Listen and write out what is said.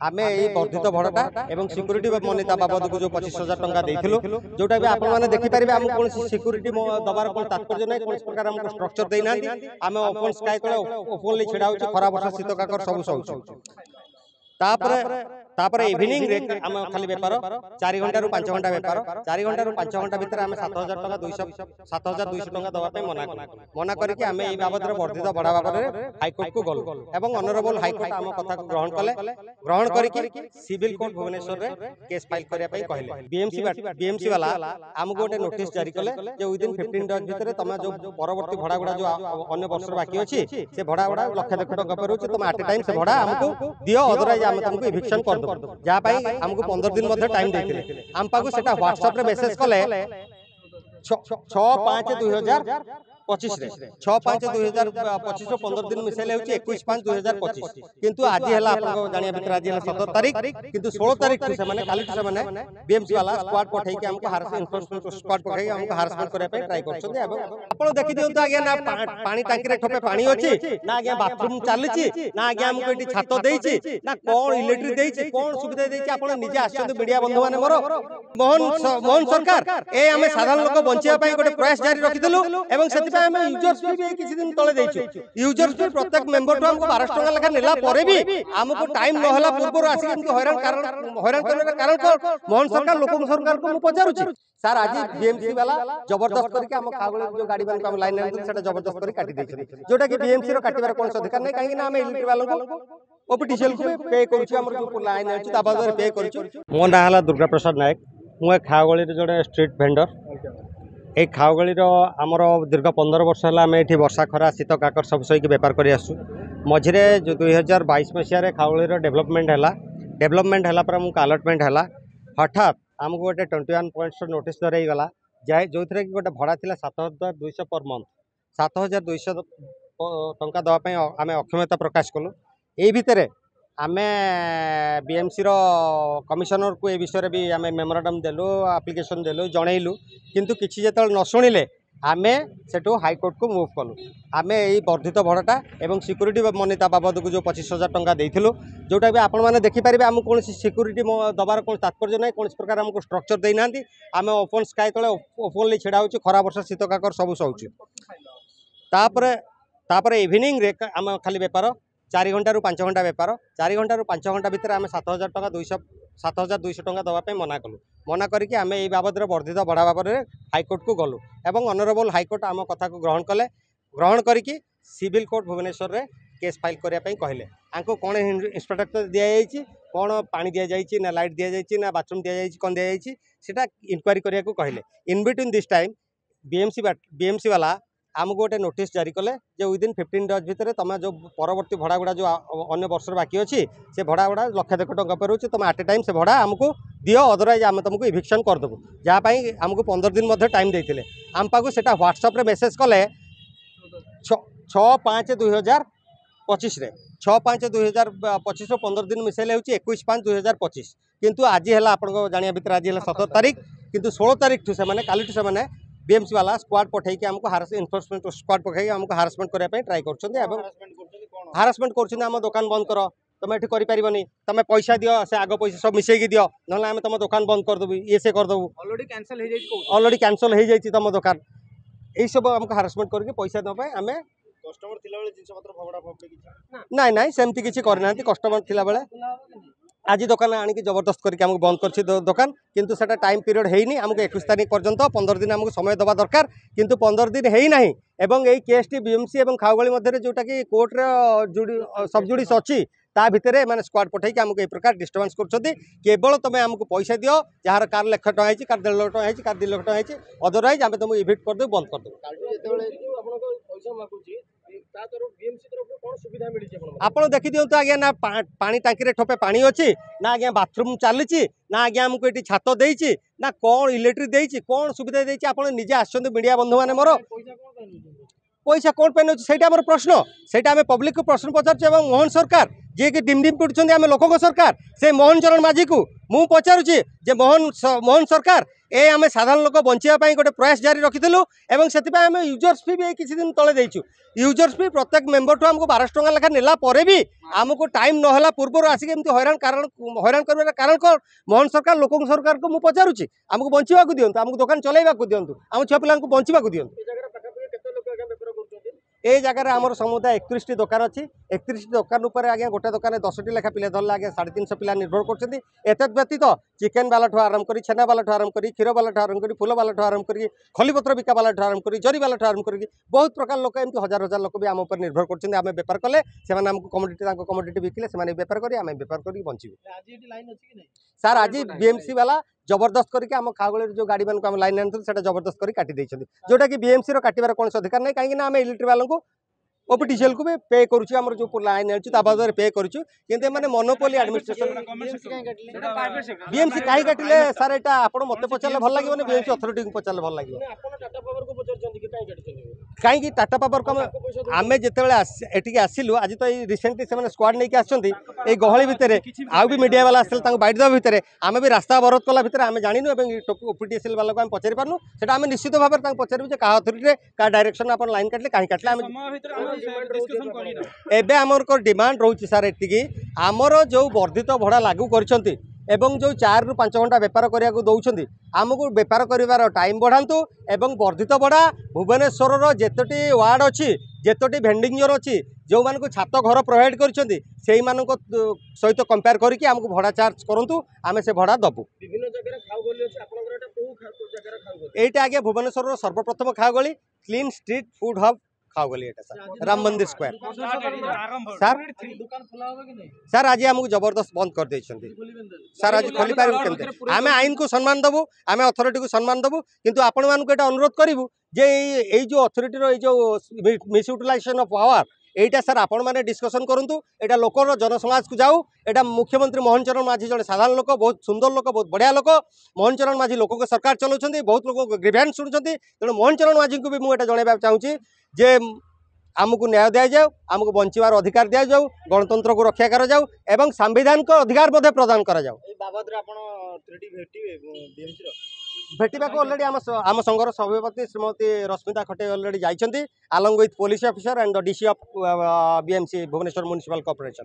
आमे एई वर्धित भड़ाटा एवं सिक्यूरीटी मनी ता बाबद को जो 25,000 टंका देइथिलु जोटा भी आपण माने देखि परिबे हम कोन सिक्यूरीटी दबार कोन तात्पर्य नै कोन प्रकार हम स्ट्रक्चर देइ नांती आमे ओपन स्काई तळे ओपनली छिडा होछि खरा वर्षा शीत काकर सब सौछु तापरे इवनिंग रे हम खाली व्यापार 4 घंटा रु 5 घंटा व्यापार 4 घंटा रु 5 घंटा भीतर हम 7,000 टंका 7,200 टंका दवा पे मना करके हम एई बाबद रे वर्धित बढ़ा बाबद रे हाई कोर्ट को गलु एवं ऑनरेबल हाई कोर्ट हम कथा को ग्रहण करके सिविल कोर्ट भुवनेश्वर रे केस फाइल करिया पई कहले बीएमसी वाला हमको गोटे नोटिस जारी कले जे विदिन 15 डेज भीतर तमा जो परवर्ती भड़ा गुडा जो अन्य वर्ष बाकी अछि से भड़ा गुडा लाख लाख टंका पर होछि तुम एट टाइम से भड़ा हमको दियो अदरवाइज हम तुमको इविक्शन कर दो जा पाई हमको 15 दिन मध्ये टाइम देथिले हम पाको सेटा व्हाट्सएप रे मेसेज कले 6/5/2025 रे 6/5/2025 रो 15 दिन मिसेले होछि 21/5/2025 किंतु आज हला आपन जानिया भितर आज हला 17 तारीख किंतु 16 तारीख से माने काली से माने बीएमसी वाला स्क्वाड पठाई के हमको हारस एनफोर्समेंट स्क्वाड पठाई हमको हारसमेंट करे पे ट्राई करछन एवं आपन देखि दियौ त आज्ञा ना पानी टांकी रे ठोपे पानी अछि ना आज्ञा बाथरूम चालिछि ना आज्ञा हमको एटी छातो देइछि ना कोन इलेक्ट्रिक देइछि कोन सुविधा देइछि आपन निजे आछन मीडिया बंधु माने मोर मोहन सरकार ए हमें साधारण लोक बंचिया पई गोटे प्रयास जारी रखिदलु एवं सेति हम यूजर्स भी किसी दिन तले देइछु यूजर्स भी प्रत्येक मेंबर तो हमको 1200 टका लेखा नेला परे भी हमको टाइम न होला पूर्व आसी हमको हैरान करने कारण मोहन सरकार लोक सरकार को पचारुछि सर आज बीएमसी वाला जबरदस्त करके हम खागळे जो गाड़ी बान हम लाइन ने सेटा जबरदस्त करके काटी दैछि जोटा कि बीएमसी रो काटिबार कोन अधिकार नै काहे कि ना हम इलेक्ट्रिक वाला को ओपीटीसीएल को पे करूछु हमर जो लाइन अछि ता बादर पे करूछु मो ना हला दुर्गा प्रसाद नायक मु खागळे रे जोडे स्ट्रीट वेंडर ए खाओगली आमर दीर्घ 15 वर्ष है आम ये वर्षा खरा शीत काकर सब सही बेपार कर मझे जो 2022 मसीह खाओगली डेभलपमेंट है पर आमको अलटमेंट है हठात आमको गोटे 21 पॉइंट्स नोटिस धरईगला जाए जो थी गोटे भड़ा थी 7,200 पर मंथ 7,200 टंका दवाई आम अक्षमता प्रकाश कलु ये भितर आम बीएमसी रो कमिशनर को ए विषय भी आम मेमोरांडम देलु एप्लिकेशन देलु जनइलु किंतु किसी जो न शुणिले आम सेठू हाईकोर्ट को मुव कलु आम यही वर्धित भड़ाटा एवं सिक्यूरीटी मनी ता बाबद को जो 25,000 टंका देइथिलु जोटा भी आपण माने देखि परिबे हम कोन सिक्यूरीटी दबार कोन तात्पर्य नै कोन प्रकार हमको स्ट्रक्चर देइ नांती आम ओपन स्काई तळे ओपनली छिडा होछि खरा वर्षा शीत काकर सब सौछु तापरे इवनिंग रे हम खाली व्यापार 4 घंटा रु 5 घंटा व्यापार 4 घंटा रु 5 घंटा भीतर हम 7,200 टंका दवा पे मना करके आम एई बाबद रे वर्धित बढ़ा बाबद रे हाईकोर्ट को गलु एवं ऑनरेबल हाईकोर्ट आम कथा को ग्रहण करके सिविल कोर्ट भुवनेश्वर रे केस फाइल करिया पई कहले आंको कोन इंस्ट्रक्टर दिया जायछि कोन पानी दिया जायछि ना लाइट दिया जायछि ना बाथरूम दिया जायछि कोन दिया जायछि सेटा इंक्वायरी करिया को कहले in between this time BMC वाला आमको गोटे नोटिस जारी कले जे विदिन 15 डेज भीतर तुम जो परवर्ती भड़ा गुडा जो अन्य वर्ष बाकी अच्छी से भड़ा गुडा लाख लाख टंका पर होछि तुम एट टाइम से भड़ा हमको दियो अदरवाइज आम तुमको इविक्शन कर देबु जहाँ पाई हमको 15 दिन मध्ये टाइम देइथिले आम पाको सेटा व्हाट्सएप रे मेसेज कले 6/5/2025 रे 6/5/2025 रो 15 दिन मिसेले होछि 21/5/2025 किंतु आज हला आपन जानिया भितर आज हला 17 तारीख किंतु 16 तारीख ठु से माने काली ठु से माने बीएमसी वाला स्क्वाड पठाई के हमको हारस एनफोर्समेंट स्क्वाड पठाई हमको हारसमेंट करने पे ट्राई करछन एवं हारसमेंट करछन हम दुकान बंद कर तुम एठी करि परिबनी तुम पैसा दियो से आगो पैसा सब मिसेई की दियो नहले हम तुम दुकान बंद कर देबू ये से कर देबू ऑलरेडी कैंसिल हो जाई तुम दुकान एई सब हमको हारसमेंट करके पैसा न पाए हमें कस्टमर थिला बेले जिंस पत्र फगड़ा फगड़ी नहीं नहीं सेमती किछि करना कस्टमर थिला बेले आज दुकान आनिक जबरदस्त करके हमको बंद कर दुकान किंतु सेटा टाइम पीरियड है हमको 21 तारीख पर्यंत 15 दिन हमको समय दबा दरकार किंतु 15 दिन है ना एवं यही केस टी बीएमसी और खाओगली मध्य जोटा कि कोर्ट सब जुडिस अच्छी ता भितर माने स्क्वाड पठाई हमको ए प्रकार डिस्टर्बेंस करछथि केवल तुम हमको पैसा दियो जार कार लाख टका है कार 1.5 लाख टका है कार 2 लाख टका है अदरवाइज आम तुमको इविट कर दे बंद कर दे आपड़ देखी दिखाँ तो आज्ञा ना पानी टांकी रे ठोपे पानी अच्छी ना आज्ञा बाथरूम चली ना आज्ञा हमको ये छात देइछि ना कौन इलेक्ट्रिक देइछि कौन सुविधा देइछि आपड़ निजे आछन मीडिया बंधु माने मोर पैसा कौन पे नौ से प्रश्न से आम पब्लिक को प्रश्न पचार मोहन सरकार जी की डिम डिम पिटुंट आम लोक सरकार से मोहन चरण माझी को मु पचारुची जे मोहन सरकार ए आम साधारण लोक बचाई गोटे प्रयास जारी रखीलु और से आम यूजर्स फी भी किसी दिन तले देचु यूजर्स फी प्रत्येक मेम्बर ठू आमको 1200 टଙ୍କା लेखा नेला पर भी आमको टाइम नहला पूर्व आसिक एमती हैरान कर कारण कौन मोहन सरकार लोक सरकार को मुझे पचारुची आमको बंचा दिंतु आमको दुकान चलैवा दिंतु आम छुआ पिला बंचा दिंतु ए जगह आमर समुदाय 31 टी दुकान अच्छी 31 दुकान उपर आज्ञा गोटे दुकान 10 टी लेखा पिला धरला आज्ञा 350 पिला निर्भर कर व्यतीत चिकेन वाला ठू आरंभ कर छेना वाला ठू आरंभ कर क्षीर वाला ठू आरंभ कर फूल वाला ठू आरंभ कर खलीपत्र बिका वाला ठू आरंभ कर जरी वाला ठू आरंभ कर बहुत प्रकार लोक एमती हजार हजार लोक भी आम उपर निर्भर कर आम बेपार कले से कमोडिटी बिकिले से बेपार कर आम बेपार कर बंचू सर आज बीएमसी वाला जबरदस्त करके आम खागोल जो गाड़ी मान को लाइन आनी जबरदस्त कर काटी देते जोटा कि बीएमसी काटार कौन अधिकार नहीं कहीं आम इलेक्ट्रिक वालों को ओपीटीसीएल को भी पे करुँ आम जो लाइन आनी बाबद पे करुँ कि मोनोपोली एडमिनिस्ट्रेशन बीएमसी कहीं काटिले सर यहाँ आप मत पचारे भल लगे बीएमसी अथॉरिटी को पचारे भल लगे कहीं टाटा पावर को आम जिते आसिलु आज तो रिसेंटली से स्क्वाड नहीं आसछन्ती गहली भितर आउ भी मीडिया वाला आसते बैठ देवा भितर आम भी रास्ता अवरोध कला भितर आम जानू ओपीटीसीएल वाला को आम पचारि पार्नु से आम निश्चित भाव में पचारू क्या अथॉरिटी क्या डायरेक्शन आप लाइन काटिले कहीं काटिले एबे आमर डिमांड रोचे सार एति आमर जो वर्धित भड़ा लागू कर एवं जो 4 ରୁ 5 घंटा बेपार करने दौरान आमको बेपार कर टाइम बढ़ातु एवं वर्धित भड़ा भुवनेश्वर जितोटी वार्ड अच्छी जितोटी भेंडिंग जोन अच्छी जो मानक छात घर प्रोवाइड कर सहित कंपेयर करके आमको भड़ा चार्ज करूँ आम से भड़ा दबु यहाँ आगे भुवनेश्वर सर्वप्रथम Khaogali clean street food hub Khaogali सर राम मंदिर स्क्वायर सर आज आमको जबरदस्त बंद कर देछन्ती सर आज खोली पार आम आईन को सम्मान दबु आम अथॉरिटी को सम्मान दबु किंतु आपण मानक एटा अनुरोध करूँ जे ये जो अथॉरिटी जो मिसयूटिलाइजेशन ऑफ पावर एटा सर आपण मैंने डिस्कसन करूँ एटा लोकर जनसमाज को जाऊ एटा मुख्यमंत्री मोहन चरण माझी जड़े साधारण लोक बहुत सुंदर लोक बहुत बढ़िया लोक मोहन चरण माझी लोक सरकार चलाउछन्ती बहुत लोक ग्रीवेंस शुणुछन्ती तेणु मोहन चरण माझी को भी मुझे जनइबा चाहूँगी जे आमको न्याय दि जाऊ आमको बंचार अधिकार दि जाऊ गणतंत्र को रक्षा कर जाऊ एवं संविधान को अधिकार प्रदान कर जाऊ भेटा अलरेडी आम संघर सभापति श्रीमती रश्मिता खटे already जाइछन्ती along with police officer and the DC of BMC Bhubaneswar Municipal Corporation.